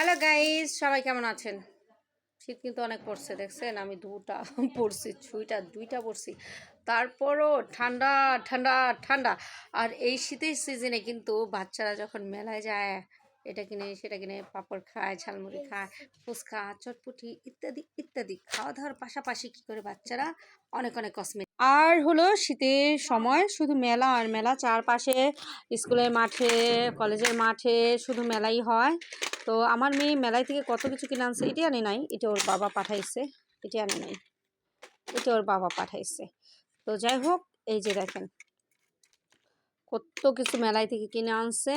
Hello guys, সবাই কেমন আছেন? শীত কিন্তু অনেক পড়ছে, দেখছেন আমি দুটা পরছি, দুইটা পরছি, তারপরও ঠান্ডা ঠান্ডা ঠান্ডা। আর এই শীতের সিজনে কিন্তু বাচ্চারা যখন মেলায় যায়, এটা কিনে সেটা কিনে, পাঁপড় খায়, ঝালমুড়ি খায়, ফুচকা, চটপটি ইত্যাদি ইত্যাদি খাওয়া দাওয়ার পাশাপাশি কী করে বাচ্চারা অনেক অনেক কসমেটিক। আর হলো শীতের সময় শুধু মেলা আর মেলা, চারপাশে স্কুলের মাঠে, কলেজের মাঠে শুধু মেলাই হয়। তো আমার মেয়ে মেলায় থেকে কত কিছু কিনে আনছে, এটি আনে নাই, এটা ওর বাবা পাঠাইছে। এটি আনে নাই, এটা ওর বাবা পাঠাইছে। তো যাই হোক, এই যে দেখেন কত কিছু মেলায় থেকে কিনে আনছে,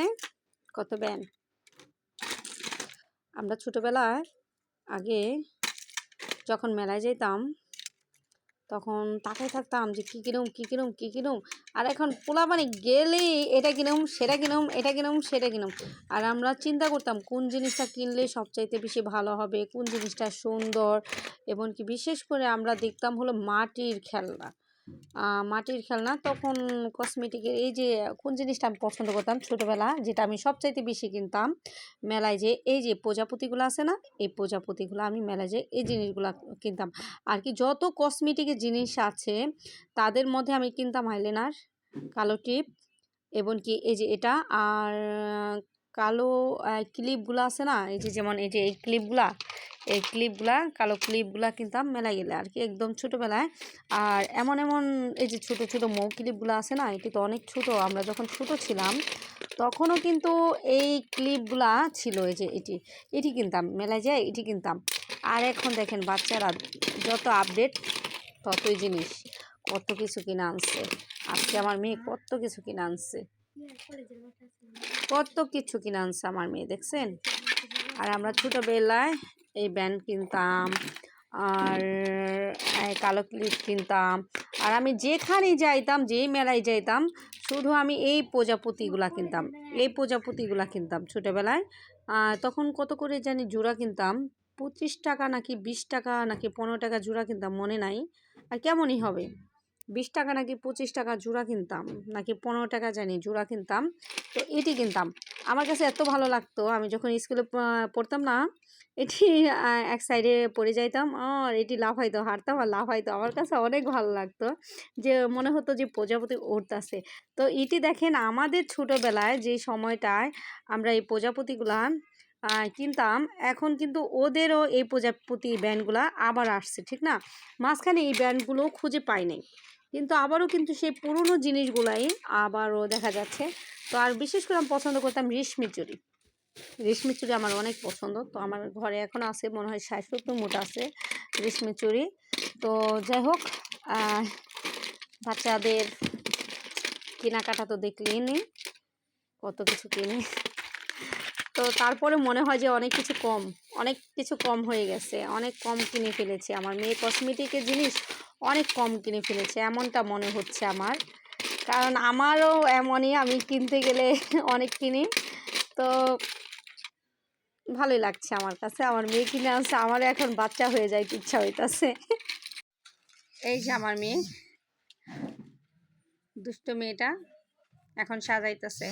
কত ব্যান। আমরা ছোটোবেলায় আগে যখন মেলায় যেতাম তখন তাকাই থাকতাম যে কী কিনুম। আর এখন পোলাপানি গেলেই এটা কিনুম সেটা কিনুম, এটা কিনুম সেটা কিনুম। আর আমরা চিন্তা করতাম কোন জিনিসটা কিনলে সবচাইতে বেশি ভালো হবে, কোন জিনিসটা সুন্দর। এবং কি বিশেষ করে আমরা দেখতাম হলো মাটির খেলনা। তখন কসমেটিকের এই যে কোন জিনিসটা আমি পছন্দ করতাম ছোটোবেলা, যেটা আমি সবচাইতে বেশি কিনতাম মেলায়, যে এই যে প্রজাপতিগুলো আছে না, এই প্রজাপতিগুলো আমি মেলায় যে এই জিনিসগুলো কিনতাম। আর কি যত কসমেটিকের জিনিস আছে তাদের মধ্যে আমি কিনতাম আইলাইনার, কালো টিপ, এবং কি এই যে এটা, আর কালো ক্লিপগুলো আছে না, এই যে যেমন এই যে এই ক্লিপগুলা কালো ক্লিপগুলা কিনতাম মেলায় গেলে আর কি, একদম ছোটোবেলায়। আর এমন এই যে ছোটো ছোটো মৌ ক্লিপগুলো আছে না, এটি তো অনেক ছোট, আমরা যখন ছোট ছিলাম তখনও কিন্তু এই ক্লিপগুলা ছিল। এই যে এটি কিনতাম মেলায় যায়, এটি কিনতাম। আর এখন দেখেন বাচ্চারা যত আপডেট ততই জিনিস, কত কিছু কিনে আনছে। আজকে আমার মেয়ে কত কিছু কিনে আনছে, আমার মেয়ে, দেখছেন। আর আমরা ছোটোবেলায় এই ব্যান্ড কিনতাম, আর কালো ক্লিপ কিনতাম। আর আমি যেখানেই যাইতাম, যেই মেলায় যাইতাম, শুধু আমি এই প্রজাপতিগুলা কিনতাম ছোটোবেলায়। তখন কত করে জানি জোড়া কিনতাম, 25 টাকা নাকি 20 টাকা নাকি 15 টাকা জোড়া কিনতাম, মনে নাই। আর কেমনই হবে, 20 টাকা নাকি 25 টাকা জোড়া কিনতাম, নাকি 15 টাকা জানি জোড়া কিনতাম। তো এটি কিনতাম, আমার কাছে এত ভালো লাগতো। আমি যখন স্কুলে পড়তাম না, এটি এক সাইডে পড়ে যাইতাম, আর এটি লাফাইতো, হাঁটতাম আর লাফাইতো, আমার কাছে অনেক ভালো লাগতো, যে মনে হতো যে প্রজাপতি উড়তাছে। তো এটি দেখেন আমাদের ছোটোবেলায় যে সময়টায় আমরা এই প্রজাপতিগুলা কিনতাম, এখন কিন্তু ওদেরও এই প্রজাপতি ব্যান্ডগুলা আবার আসছে, ঠিক না। মাঝখানে এই ব্যান্ডগুলো খুঁজে পাই নাই, কিন্তু আবারও কিন্তু সেই পুরনো জিনিসগুলাই আবারও দেখা যাচ্ছে। তো আর বিশেষ করে আমি পছন্দ করতাম রেশমি চুড়ি আমার অনেক পছন্দ। তো আমার ঘরে এখন আছে মনে হয় 60-70 মুঠ আছে রেশমি চুড়ি। তো যাই হোক, বাচ্চাদের কেনাকাটা তো দেখলেই নেই, কত কিছু কিনে। তো তারপরে মনে হয় যে অনেক কিছু কম হয়ে গেছে, অনেক কম কিনে ফেলেছে আমার মেয়ে, কসমেটিকের জিনিস অনেক কম কিনে ফেলেছে এমনটা মনে হচ্ছে আমার। কারণ আমারও এমনই, আমি কিনতে গেলে অনেক কিনি। তো ভালোই লাগছে আমার কাছে, আমার মেয়ে কিনে আনছে, আমারও এখন বাচ্চা হয়ে যাইতে ইচ্ছা হইতাছে। এই যে আমার মেয়ে, দুষ্ট মেয়েটা এখন সাজাইতেছে।